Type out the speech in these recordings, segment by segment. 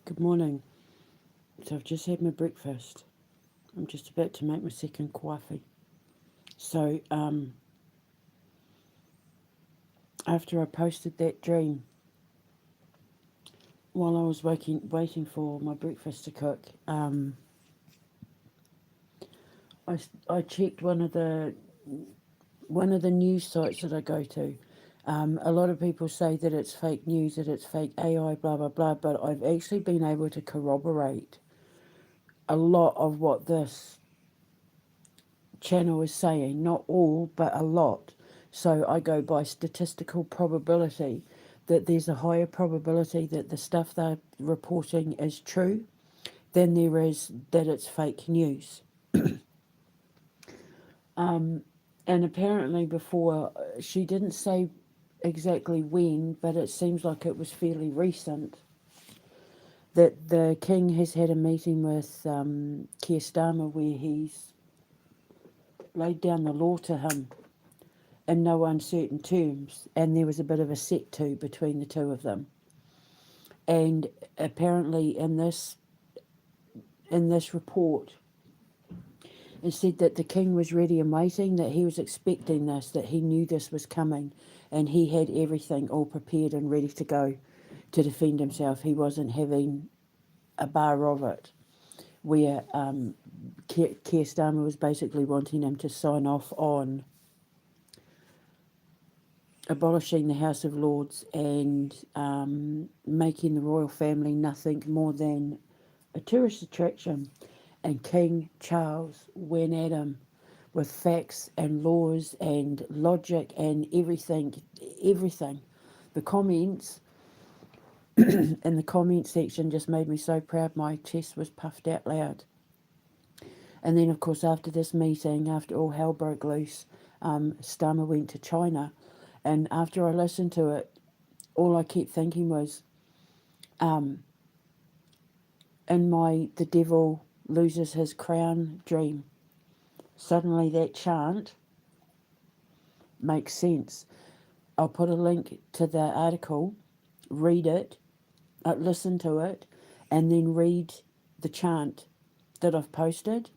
Good morning. So I've just had my breakfast. I'm just about to make my second coffee. So after I posted that dream, while I was waiting for my breakfast to cook, I checked one of the news sites that I go to. A lot of people say that it's fake news, that it's fake AI, blah blah blah. But I've actually been able to corroborate a lot of what this channel is saying, not all, but a lot. So I go by statistical probability that there's a higher probability that the stuff they're reporting is true than there is that it's fake news. And apparently, before she didn't say exactly when, but it seems like it was fairly recent that the king has had a meeting with Keir Starmer where he's laid down the law to him in no uncertain terms, and there was a bit of a set to between the two of them. And apparently, in this report, it said that the king was ready and waiting, that he was expecting this, that he knew this was coming, and he had everything all prepared and ready to go to defend himself. He wasn't having a bar of it, where Keir Starmer was basically wanting him to sign off on abolishing the House of Lords and making the royal family nothing more than a tourist attraction. And King Charles went at him with facts and laws and logic and everything, everything. The comments in the comment section just made me so proud. My chest was puffed out loud. And then, of course, after this meeting, after all hell broke loose, Starmer went to China. And after I listened to it, all I kept thinking was, in my the devil loses his crown dream, suddenly that chant makes sense. I'll put a link to the article, read it, listen to it, and then read the chant that I've posted.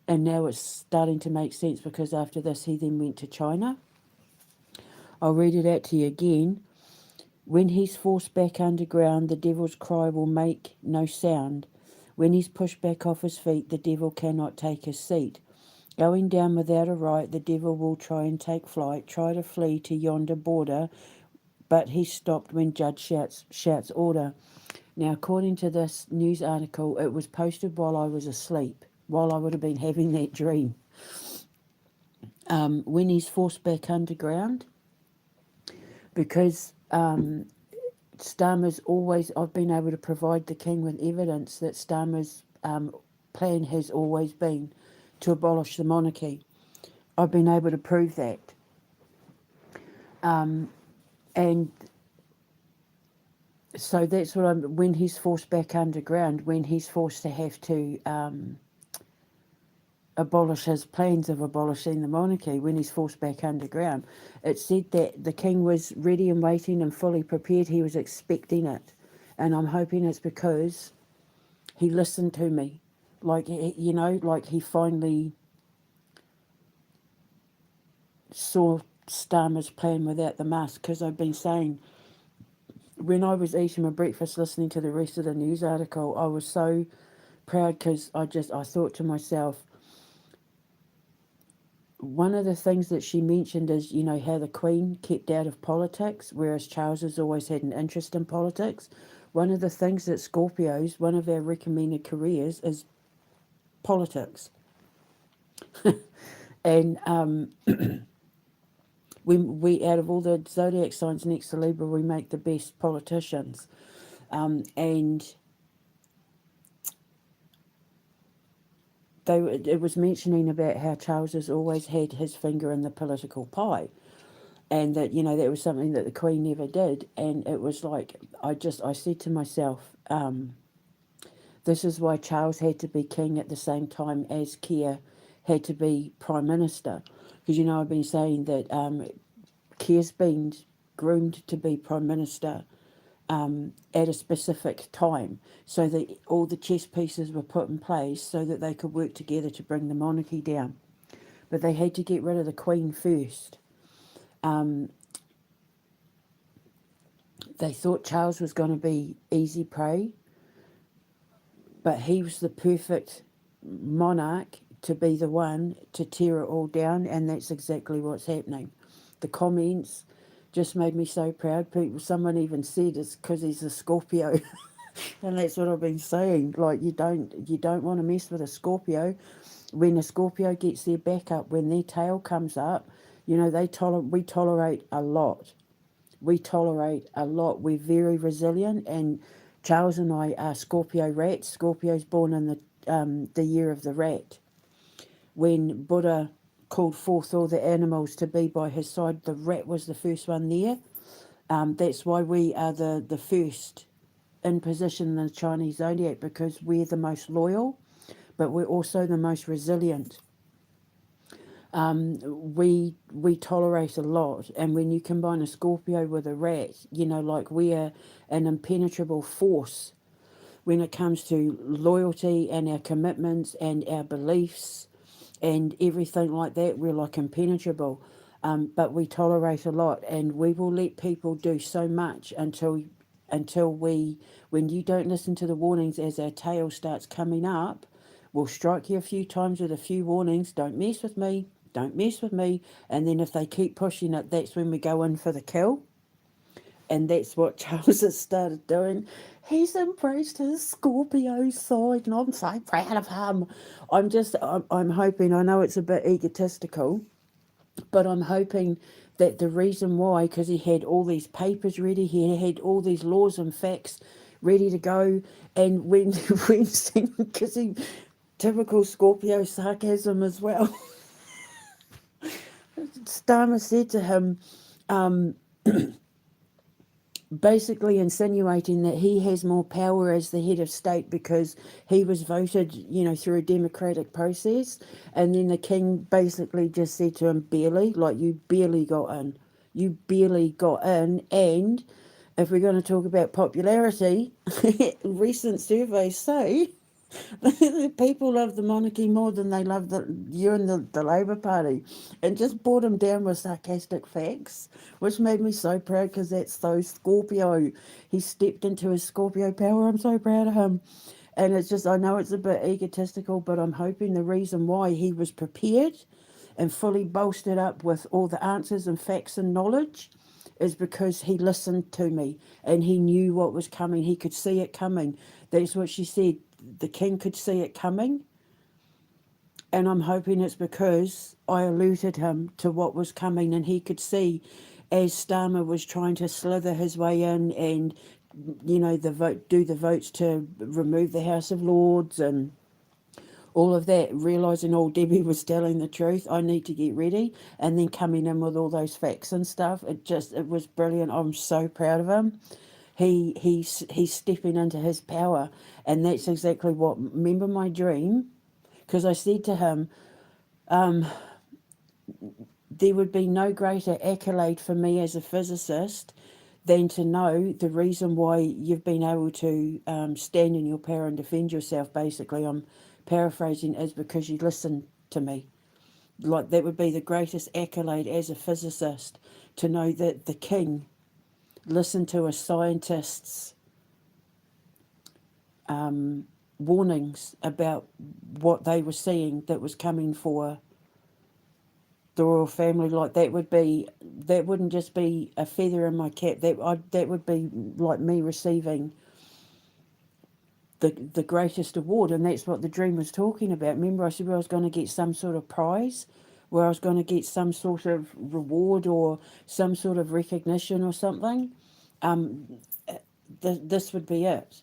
And now it's starting to make sense because after this, he then went to China. I'll read it out to you again. When he's forced back underground, the devil's cry will make no sound. When he's pushed back off his feet, the devil cannot take his seat. Going down without a right, the devil will try and take flight, try to flee to yonder border, but he's stopped when judge shouts order. Now, according to this news article, it was posted while I was asleep, while I would have been having that dream. When he's forced back underground, because Starmer's always, I've been able to provide the king with evidence that Starmer's plan has always been to abolish the monarchy. I've been able to prove that. And so that's what when he's forced back underground, when he's forced to have to abolish his plans of abolishing the monarchy, when he's forced back underground, it said that the king was ready and waiting and fully prepared. He was expecting it. And I'm hoping it's because he listened to me. Like, like he finally saw Starmer's plan without the mask. Because I've been saying, when I was eating my breakfast listening to the rest of the news article, I was so proud because I thought to myself, one of the things that she mentioned is, how the Queen kept out of politics, whereas Charles has always had an interest in politics. One of the things that Scorpios, one of our recommended careers is politics. And we out of all the zodiac signs next to Libra, we make the best politicians. And it was mentioning about how Charles has always had his finger in the political pie, and that that was something that the Queen never did. And it was like I said to myself, this is why Charles had to be king at the same time as Keir had to be prime minister, because I've been saying that Keir's been groomed to be prime minister at a specific time, so that all the chess pieces were put in place so that they could work together to bring the monarchy down. But they had to get rid of the Queen first. They thought Charles was going to be easy prey, but he was the perfect monarch to be the one to tear it all down, and that's exactly what's happening. The comments just made me so proud. Someone even said it's because he's a Scorpio, and that's what I've been saying. Like you don't want to mess with a Scorpio. When a Scorpio gets their back up, when their tail comes up, we tolerate a lot. We tolerate a lot. We're very resilient, and Charles and I are Scorpio rats. Scorpio's born in the year of the rat. When Buddha called forth all the animals to be by his side, the rat was the first one there. That's why we are the first in position in the Chinese zodiac, because we're the most loyal, but we're also the most resilient. We tolerate a lot, and when you combine a Scorpio with a rat, like we are an impenetrable force when it comes to loyalty and our commitments and our beliefs and everything like that. We're like impenetrable, but we tolerate a lot, and we will let people do so much until when you don't listen to the warnings as our tail starts coming up, we'll strike you a few times with a few warnings. Don't mess with me. Don't mess with me. And then if they keep pushing it, that's when we go in for the kill. And that's what Charles has started doing. He's embraced his Scorpio side, and I'm so proud of him. I'm hoping, I know it's a bit egotistical, but I'm hoping that the reason why, because he had all these papers ready, he had all these laws and facts ready to go, and because he, typical Scorpio sarcasm as well, Starmer said to him, basically insinuating that he has more power as the head of state because he was voted, through a democratic process. And then the king basically just said to him, barely, like, you barely got in. You barely got in. And if we're going to talk about popularity, recent surveys say people love the monarchy more than they love you and the Labour Party, and just brought him down with sarcastic facts, which made me so proud because that's so Scorpio. He stepped into his Scorpio power. I'm so proud of him. And it's just, I know it's a bit egotistical, but I'm hoping the reason why he was prepared and fully bolstered up with all the answers and facts and knowledge is because he listened to me and he knew what was coming. He could see it coming. That's what she said. The king could see it coming. And I'm hoping it's because I alerted him to what was coming, and he could see as Starmer was trying to slither his way in and, do the votes to remove the House of Lords and all of that, realising all Debbie was telling the truth, I need to get ready, and then coming in with all those facts and stuff. It was brilliant. I'm so proud of him. He's stepping into his power, and that's exactly what. Remember my dream, because I said to him, there would be no greater accolade for me as a physicist than to know the reason why you've been able to stand in your power and defend yourself. Basically, I'm paraphrasing, is because you listened to me. Like, that would be the greatest accolade as a physicist, to know that the king listened to a scientist's warnings about what they were seeing that was coming for the royal family. Like, that wouldn't just be a feather in my cap. That would be like me receiving the greatest award, and that's what the dream was talking about. Remember, I said I was going to get some sort of prize, where I was going to get some sort of reward or some sort of recognition or something. This would be it.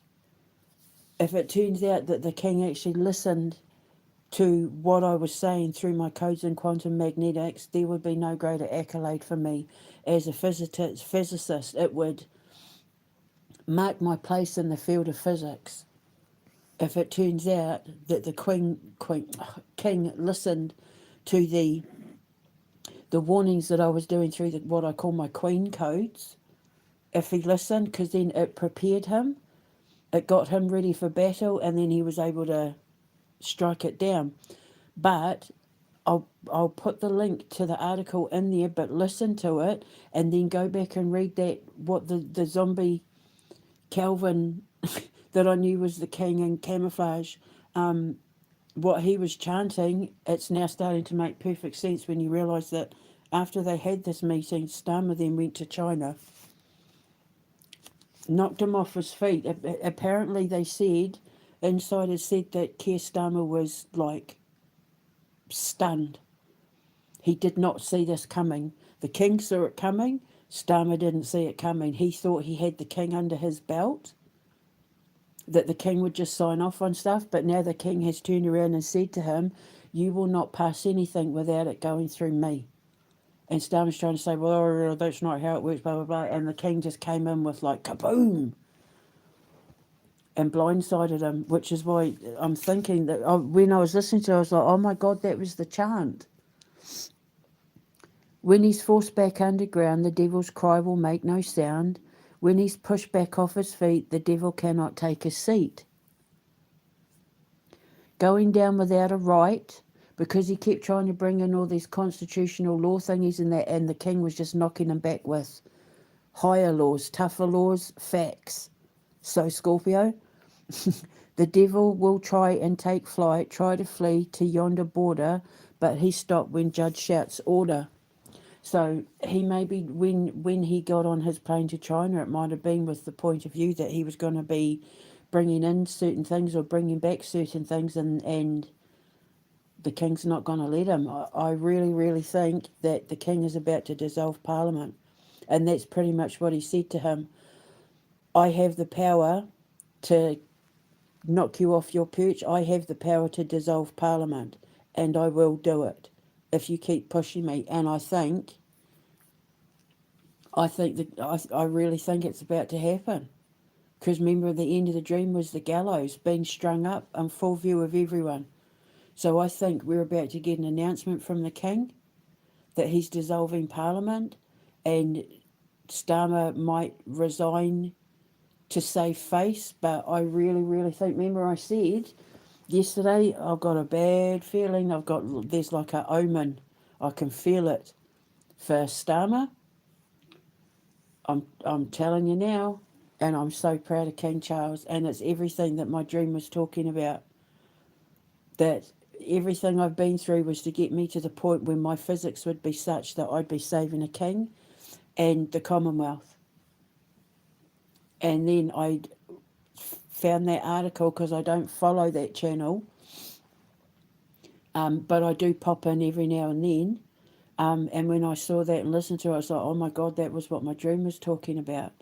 If it turns out that the king actually listened to what I was saying through my codes in quantum magnetics, there would be no greater accolade for me as a physicist. It would mark my place in the field of physics. If it turns out that the king listened to the warnings that I was doing through what I call my queen codes, if he listened, because then it prepared him. It got him ready for battle, and then he was able to strike it down. But I'll put the link to the article in there, but listen to it and then go back and read that, what the zombie Calvin that I knew was the king in camouflage, what he was chanting. It's now starting to make perfect sense when you realise that after they had this meeting, Starmer then went to China, knocked him off his feet. Apparently they said, insiders said that Keir Starmer was like stunned. He did not see this coming. The king saw it coming. Starmer didn't see it coming. He thought he had the king under his belt, that the king would just sign off on stuff, but now the king has turned around and said to him, you will not pass anything without it going through me. And Starmer's trying to say, well, that's not how it works, blah, blah, blah. And the king just came in with like kaboom and blindsided him, which is why I'm thinking that when I was listening to it, I was like, oh my God, that was the chant. When he's forced back underground, the devil's cry will make no sound. When he's pushed back off his feet, the devil cannot take his seat. Going down without a right, because he kept trying to bring in all these constitutional law thingies and that, and the king was just knocking him back with higher laws, tougher laws, facts. So, Scorpio, the devil will try and take flight, try to flee to yonder border, but he stopped when judge shouts order. So he maybe, when he got on his plane to China, it might have been with the point of view that he was going to be bringing in certain things or bringing back certain things, and the king's not going to let him. I really, really think that the king is about to dissolve Parliament, and that's pretty much what he said to him. I have the power to knock you off your perch. I have the power to dissolve Parliament, and I will do it if you keep pushing me. And I really think it's about to happen. Because remember, the end of the dream was the gallows being strung up in full view of everyone. So I think we're about to get an announcement from the king that he's dissolving Parliament, and Starmer might resign to save face. But I really, really think, remember I said yesterday, I've got a bad feeling, there's like an omen, I can feel it for Starmer. I'm telling you now, and I'm so proud of King Charles, and it's everything that my dream was talking about. That everything I've been through was to get me to the point where my physics would be such that I'd be saving a king and the Commonwealth. And then I found that article, because I don't follow that channel, but I do pop in every now and then. And when I saw that and listened to it, I was like, oh my God, that was what my dream was talking about.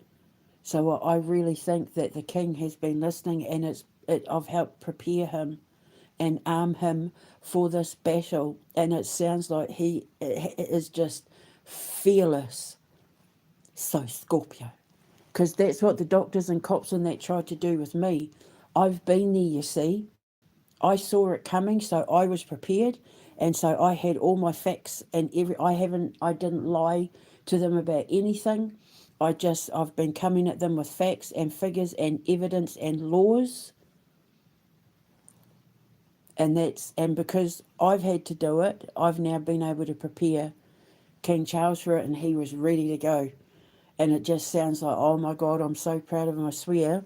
So I really think that the king has been listening, and I've helped prepare him and arm him for this battle. And it sounds like he is just fearless. So, Scorpio. Because that's what the doctors and cops and that tried to do with me. I've been there, you see. I saw it coming, so I was prepared. And so I had all my facts and I didn't lie to them about anything. I've been coming at them with facts and figures and evidence and laws. And because I've had to do it, I've now been able to prepare King Charles for it, and he was ready to go. And it just sounds like, oh my God, I'm so proud of him, I swear.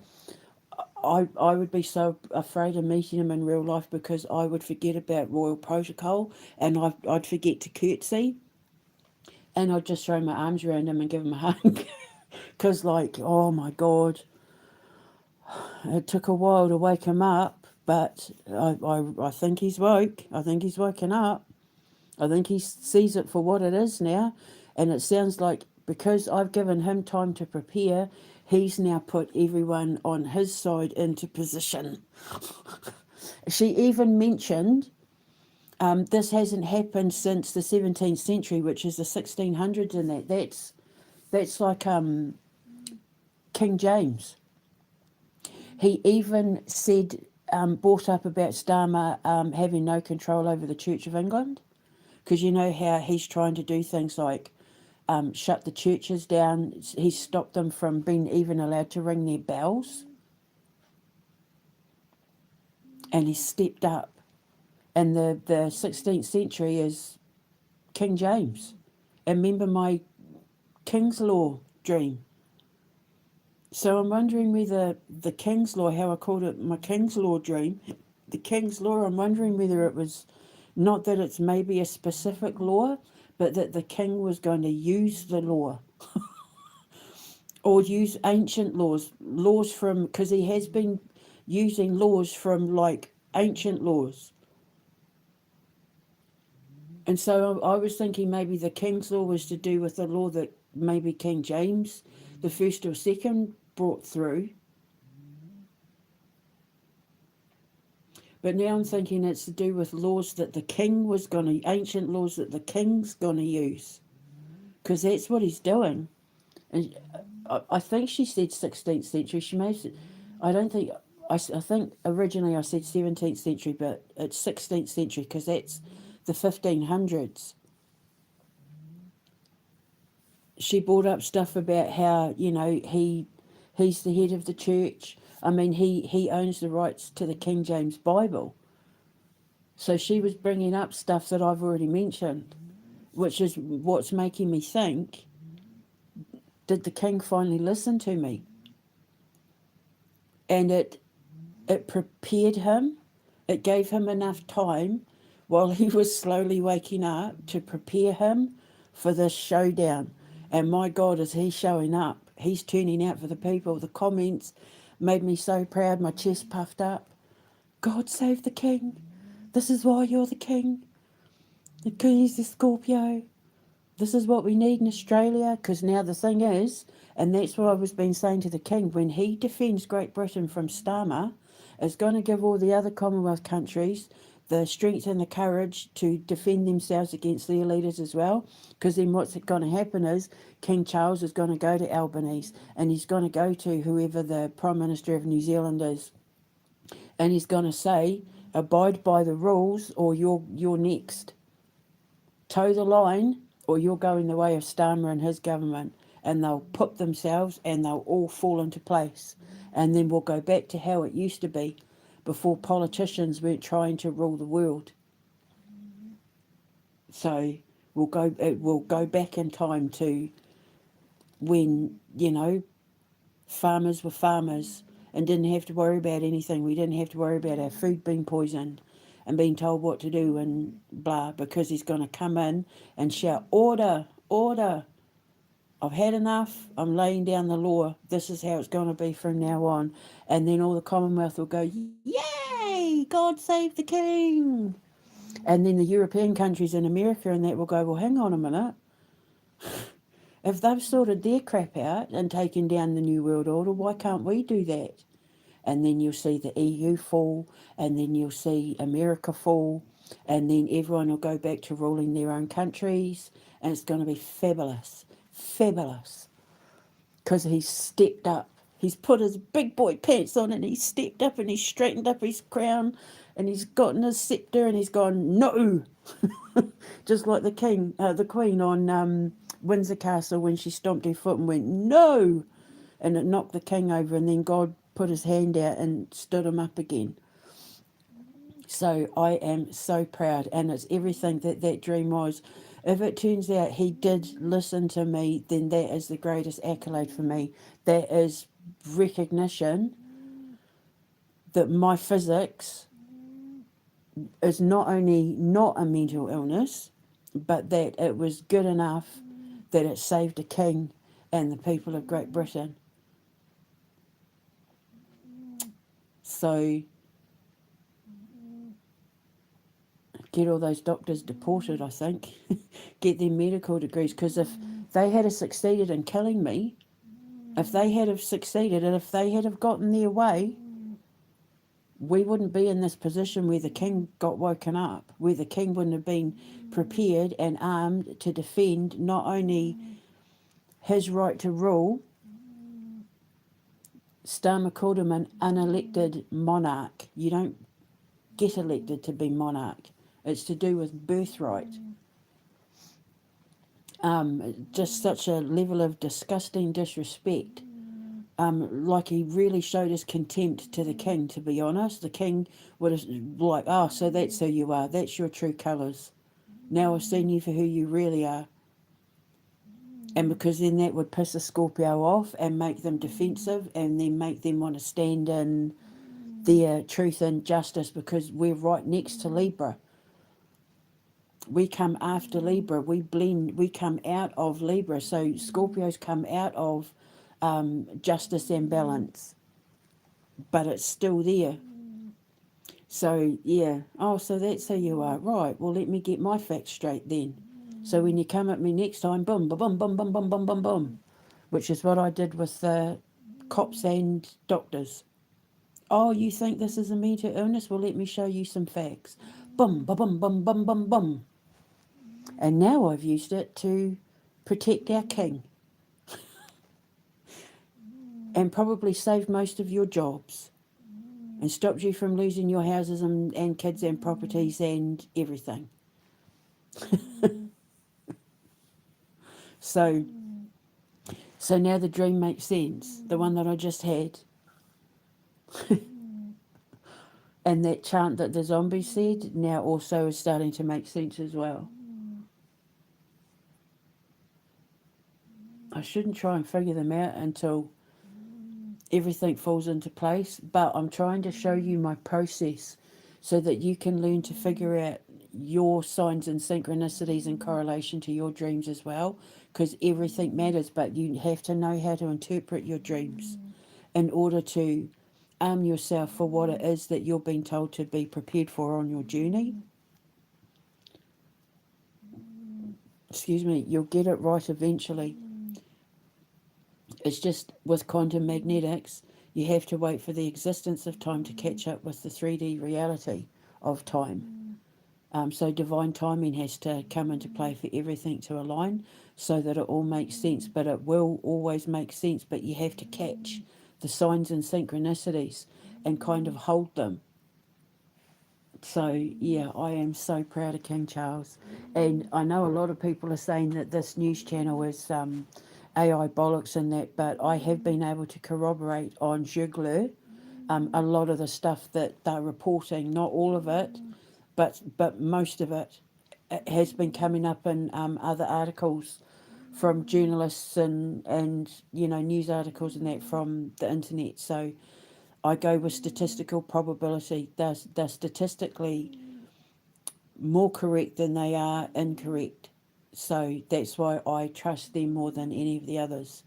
I would be so afraid of meeting him in real life, because I would forget about royal protocol, and I'd forget to curtsy, and I'd just throw my arms around him and give him a hug. Because, like, oh my God, it took a while to wake him up, but I think he's woke. I think he's woken up. I think he sees it for what it is now. And it sounds like, because I've given him time to prepare, he's now put everyone on his side into position. She even mentioned this hasn't happened since the 17th century, which is the 1600s, and that's like King James. He even said, brought up about Starmer having no control over the Church of England, because you know how he's trying to do things like shut the churches down. He stopped them from being even allowed to ring their bells. And he stepped up. And the 16th century is King James. And remember my King's Law dream. So I'm wondering whether the King's Law, how I called it my King's Law dream, the King's Law, I'm wondering whether it was not that it's maybe a specific law, but that the king was going to use the law or use ancient laws from, because he has been using laws from like ancient laws. And so I was thinking maybe the King's Law was to do with the law that maybe King James, the first or second, brought through. But now I'm thinking it's to do with laws that the king was going to, ancient laws that the king's going to use. Because that's what he's doing. And I think she said 16th century. She may have, I don't think, I think originally I said 17th century, but it's 16th century because that's the 1500s. She brought up stuff about how, he's the head of the church. I mean, he owns the rights to the King James Bible. So she was bringing up stuff that I've already mentioned, which is what's making me think, did the king finally listen to me? And it prepared him. It gave him enough time while he was slowly waking up to prepare him for this showdown. And my God, is he showing up? He's turning out for the people. The comments made me so proud, my chest puffed up. God save the king. This is why you're the king. Because he's a Scorpio. This is what we need in Australia. Because now the thing is, and that's what I was been saying to the king, when he defends Great Britain from Starmer, it's going to give all the other Commonwealth countries the strength and the courage to defend themselves against their leaders as well. Because then what's going to happen is King Charles is going to go to Albanese and he's going to go to whoever the Prime Minister of New Zealand is. And he's going to say, abide by the rules or you're next. Toe the line or you're going the way of Starmer and his government. And they'll put themselves and they'll all fall into place. And then we'll go back to how it used to be before politicians weren't trying to rule the world. So we'll go back in time to when, farmers were farmers and didn't have to worry about anything. We didn't have to worry about our food being poisoned and being told what to do and blah, because he's going to come in and shout, order, order. I've had enough. I'm laying down the law. This is how it's going to be from now on. And then all the Commonwealth will go, yay, God save the king. And then the European countries in America and that will go, well, hang on a minute. If they've sorted their crap out and taken down the New World Order, why can't we do that? And then you'll see the EU fall, and then you'll see America fall, and then everyone will go back to ruling their own countries, and it's going to be fabulous. Fabulous. Because he's stepped up. He's put his big boy pants on and he's stepped up and he's straightened up his crown and he's gotten his sceptre and he's gone, no! Just like the Queen on Windsor Castle when she stomped her foot and went, no! And it knocked the king over and then God put his hand out and stood him up again. So I am so proud, and it's everything that dream was. If it turns out he did listen to me, then that is the greatest accolade for me. That is recognition that my physics is not only not a mental illness, but that it was good enough that it saved a king and the people of Great Britain. So get all those doctors deported, I think. Get their medical degrees, because if they had succeeded in killing me, if they had have succeeded and if they had have gotten their way, we wouldn't be in this position where the king got woken up, where the king wouldn't have been prepared and armed to defend not only his right to rule. Starmer called him an unelected monarch. You don't get elected to be monarch. It's to do with birthright. Just such a level of disgusting disrespect. Like he really showed his contempt to the king, to be honest. The king would have, like, oh, so that's who you are. That's your true colours. Now I've seen you for who you really are. And because then that would piss a Scorpio off and make them defensive and then make them want to stand in their truth and justice because we're right next to Libra. We come after Libra. We blend. We come out of Libra. So Scorpios come out of justice and balance, but it's still there. So yeah. Oh, so that's who you are, right? Well, let me get my facts straight then. So when you come at me next time, boom, boom, boom, boom, boom, boom, boom, boom, boom, which is what I did with the cops and doctors. Oh, you think this is a mental illness? Well, let me show you some facts. Boom, ba bum, bum, bum, bum, bum. And now I've used it to protect our king and probably saved most of your jobs and stopped you from losing your houses and kids and properties and everything. So, so now the dream makes sense, the one that I just had. And that chant that the zombie said now also is starting to make sense as well. I shouldn't try and figure them out until everything falls into place, but I'm trying to show you my process so that you can learn to figure out your signs and synchronicities in correlation to your dreams as well, because everything matters, but you have to know how to interpret your dreams in order to arm yourself for what it is that you're being told to be prepared for on your journey. Excuse me, you'll get it right eventually. It's just with quantum magnetics, you have to wait for the existence of time to catch up with the 3D reality of time. So divine timing has to come into play for everything to align so that it all makes sense. But it will always make sense, but you have to catch the signs and synchronicities and kind of hold them. So, yeah, I am so proud of King Charles. And I know a lot of people are saying that this news channel is AI bollocks and that, but I have been able to corroborate on Jugler a lot of the stuff that they're reporting, not all of it, but most of it has been coming up in other articles from journalists and news articles and that from the internet. So I go with statistical probability. They're statistically more correct than they are incorrect. So that's why I trust them more than any of the others.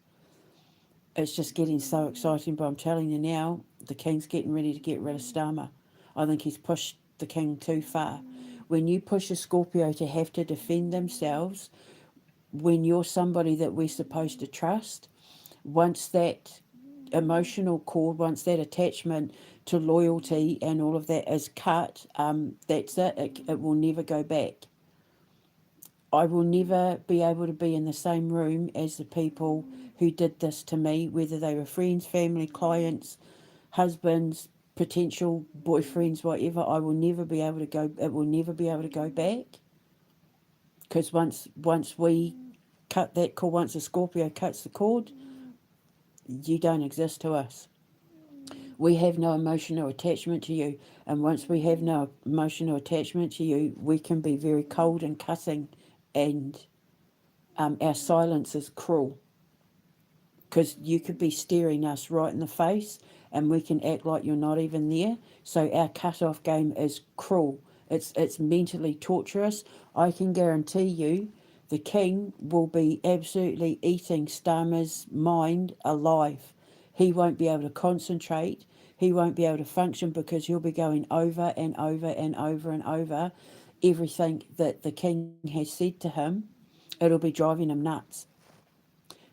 It's just getting so exciting, but I'm telling you now, the king's getting ready to get rid of Starmer. I think he's pushed the king too far. When you push a Scorpio to have to defend themselves, when you're somebody that we're supposed to trust, once that emotional cord, once that attachment to loyalty and all of that is cut, that's it. It will never go back. I will never be able to be in the same room as the people who did this to me, whether they were friends, family, clients, husbands, potential boyfriends, whatever. I will never be able to go. It will never be able to go back because once we cut that cord, once a Scorpio cuts the cord, you don't exist to us. We have no emotional attachment to you, and once we have no emotional attachment to you, we can be very cold and cutting, and our silence is cruel because you could be staring us right in the face and we can act like you're not even there. So our cut-off game is cruel. It's mentally torturous. I can guarantee you the king will be absolutely eating Starmer's mind alive. He won't be able to concentrate. He won't be able to function because he'll be going over and over and over and over everything that the king has said to him. It'll be driving him nuts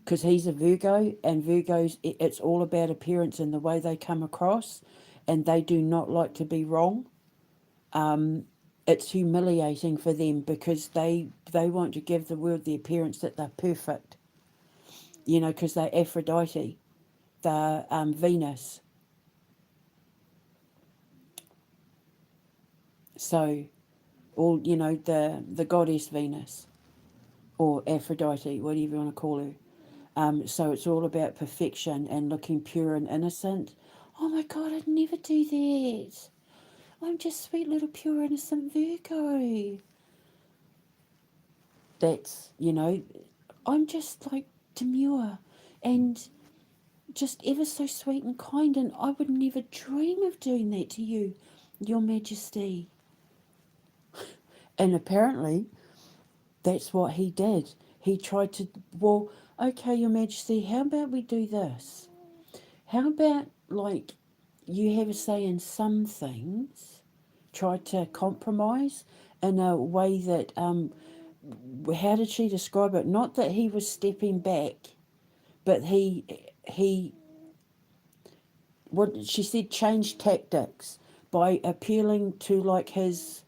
because he's a Virgo, and Virgos, it's all about appearance and the way they come across, and they do not like to be wrong. It's humiliating for them because they want to give the world the appearance that they're perfect, because they're Aphrodite, they're Venus. So, all the goddess Venus. or Aphrodite, whatever you want to call her. So it's all about perfection and looking pure and innocent. Oh my God, I'd never do that. I'm just sweet little pure innocent Virgo. That's, I'm just like demure and just ever so sweet and kind, and I would never dream of doing that to you, Your Majesty. And apparently, that's what he did. He tried to, well, okay, Your Majesty, how about we do this? How about, like, you have a say in some things, try to compromise in a way that, how did she describe it? Not that he was stepping back, but he, what she said, change tactics by appealing to like his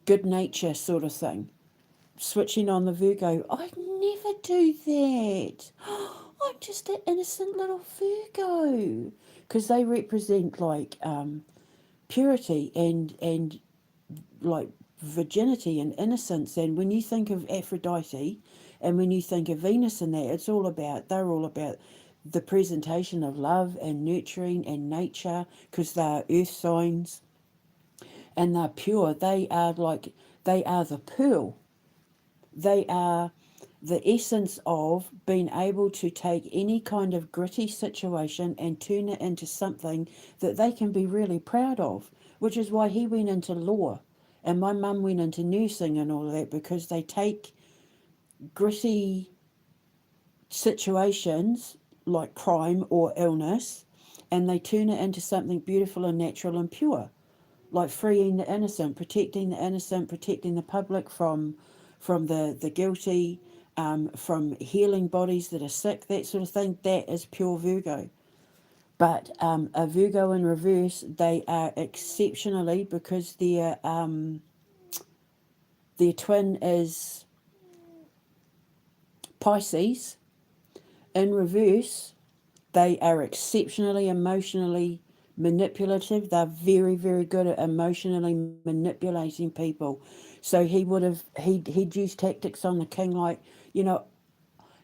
good nature sort of thing, switching on the Virgo. I'd never do that. I'm just an innocent little Virgo, because they represent like purity and like virginity and innocence. And when you think of Aphrodite and when you think of Venus and that, they're all about the presentation of love and nurturing and nature, because they're earth signs and they're pure. They are the pearl. They are the essence of being able to take any kind of gritty situation and turn it into something that they can be really proud of, which is why he went into law and my mum went into nursing and all of that, because they take gritty situations like crime or illness and they turn it into something beautiful and natural and pure, like freeing the innocent, protecting the public from the guilty, from healing bodies that are sick, that sort of thing. That is pure Virgo. But a Virgo in reverse, they are exceptionally, because their twin is Pisces in reverse. They are exceptionally emotionally manipulative. They're very, very good at emotionally manipulating people. So he'd use tactics on the king, like, you know,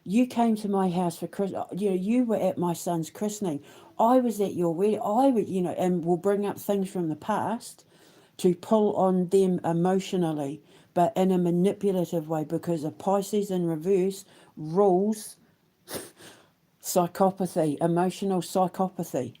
you came to my house for Christmas. You were at my son's christening. I was at your wedding. I would, and we'll bring up things from the past to pull on them emotionally, but in a manipulative way, because a Pisces in reverse rules psychopathy, emotional psychopathy.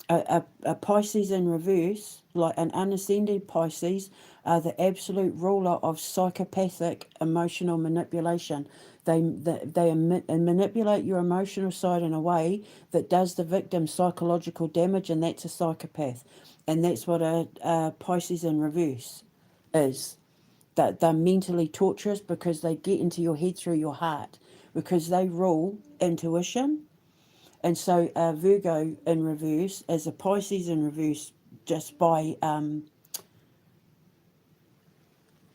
A Pisces in reverse, like an unascended Pisces, are the absolute ruler of psychopathic emotional manipulation. They manipulate your emotional side in a way that does the victim psychological damage, and that's a psychopath. And that's what a Pisces in reverse is. That they're mentally torturous because they get into your head through your heart, because they rule intuition. And so Virgo in reverse is a Pisces in reverse, just by um,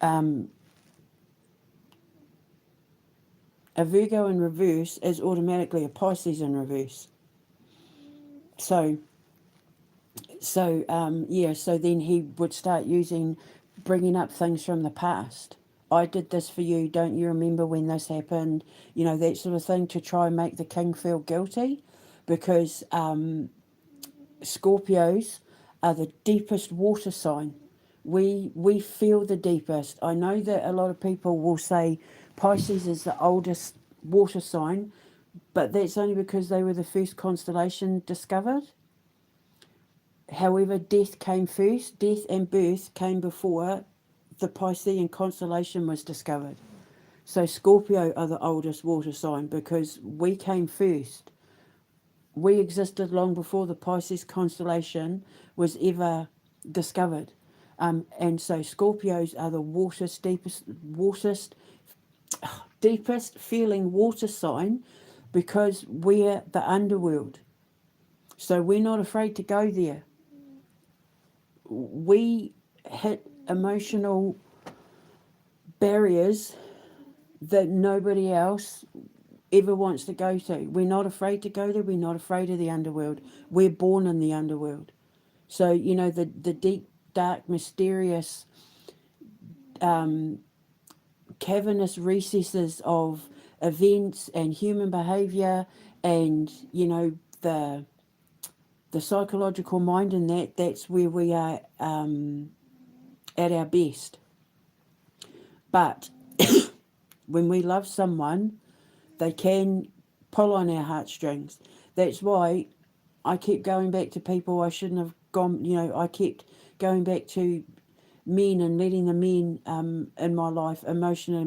a Virgo in reverse is automatically a Pisces in reverse. So so then he would start bringing up things from the past. I did this for you. Don't you remember when this happened? That sort of thing, to try and make the king feel guilty, because Scorpios are the deepest water sign. We feel the deepest. I know that a lot of people will say Pisces is the oldest water sign, but that's only because they were the first constellation discovered. However, death came first. Death and birth came before the Piscean constellation was discovered. So Scorpio are the oldest water sign, because we came first. We existed long before the Pisces constellation was ever discovered. And so Scorpios are the deepest feeling water sign, because we're the underworld. So we're not afraid to go there. We hit emotional barriers that nobody else ever wants to go to. We're not afraid to go there. We're not afraid of the underworld. We're born in the underworld. So, the deep, dark, mysterious cavernous recesses of events and human behaviour, and the psychological mind, and that's where we are at our best. But when we love someone, they can pull on our heartstrings. That's why I keep going back to people I shouldn't have gone. I kept going back to men and letting the men in my life emotionally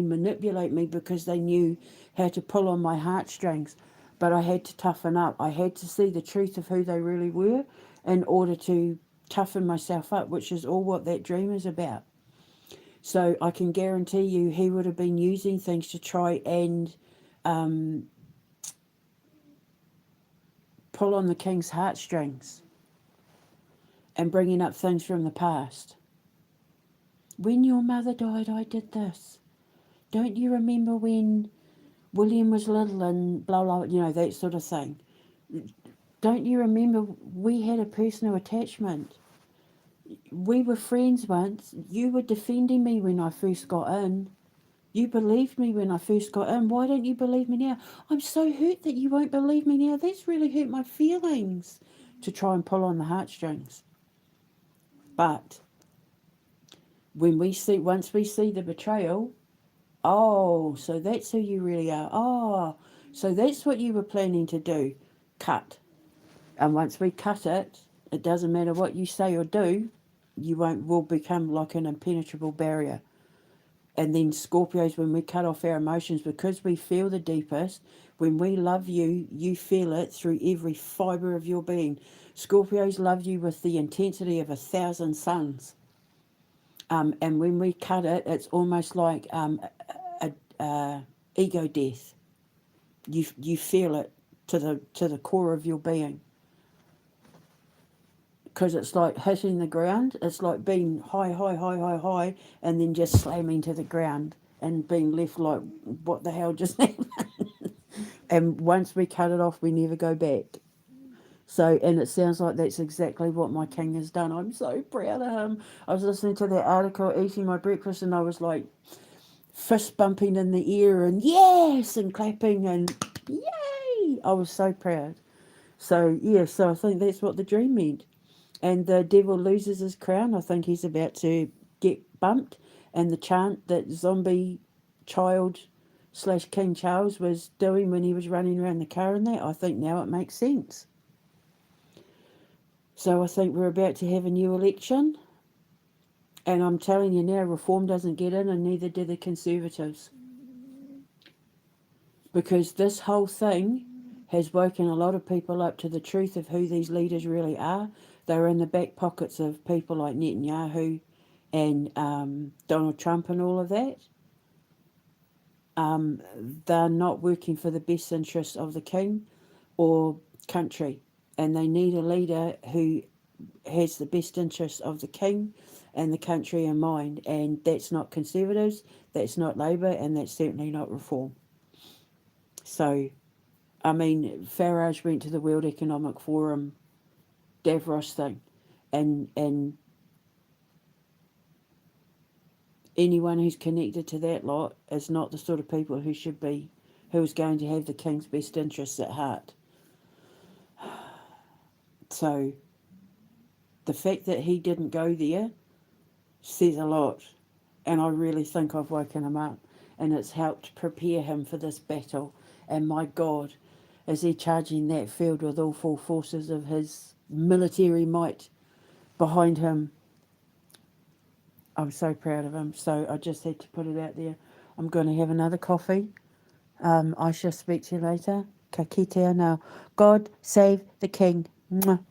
manipulate me, because they knew how to pull on my heartstrings. But I had to toughen up. I had to see the truth of who they really were in order to toughen myself up, which is all what that dream is about. So I can guarantee you he would have been using things to try and pull on the king's heartstrings and bringing up things from the past. When your mother died, I did this. Don't you remember when William was little and blah, blah, that sort of thing. Don't you remember we had a personal attachment? We were friends once. You were defending me when I first got in. You believed me when I first got in. Why don't you believe me now? I'm so hurt that you won't believe me now. That's really hurt my feelings. To try and pull on the heartstrings. But once we see the betrayal, oh, so that's who you really are. Oh, so that's what you were planning to do. Cut. And once we cut it, it doesn't matter what you say or do, will become like an impenetrable barrier. And then Scorpios, when we cut off our emotions, because we feel the deepest, when we love you, you feel it through every fibre of your being. Scorpios love you with the intensity of 1,000 suns. And when we cut it, it's almost like a ego death. You feel it to the core of your being. Because it's like hitting the ground. It's like being high, and then just slamming to the ground and being left like, what the hell just happened? And once we cut it off, we never go back. So, and it sounds like that's exactly what my king has done. I'm so proud of him. I was listening to that article, eating my breakfast, and I was like fist bumping in the air and yes, and clapping and yay. I was so proud. So, yeah, so I think that's what the dream meant. And the devil loses his crown. I think he's about to get bumped. And the chant that zombie child / King Charles was doing when he was running around the car and that, I think now it makes sense. So I think we're about to have a new election. And I'm telling you now, Reform doesn't get in, and neither do the Conservatives. Because this whole thing has woken a lot of people up to the truth of who these leaders really are. They're in the back pockets of people like Netanyahu and Donald Trump and all of that. They're not working for the best interests of the king or country. And they need a leader who has the best interests of the king and the country in mind. And that's not Conservatives, that's not Labour, and that's certainly not Reform. So, I mean, Farage went to the World Economic Forum Davos thing, and anyone who's connected to that lot is not the sort of people who is going to have the king's best interests at heart. So, the fact that he didn't go there says a lot, and I really think I've woken him up, and it's helped prepare him for this battle. And my God, is he charging that field with all full forces of his military might behind him. I'm so proud of him. So I just had to put it out there. I'm going to have another coffee. I shall speak to you later. Ka kite now. God save the king. Mwah.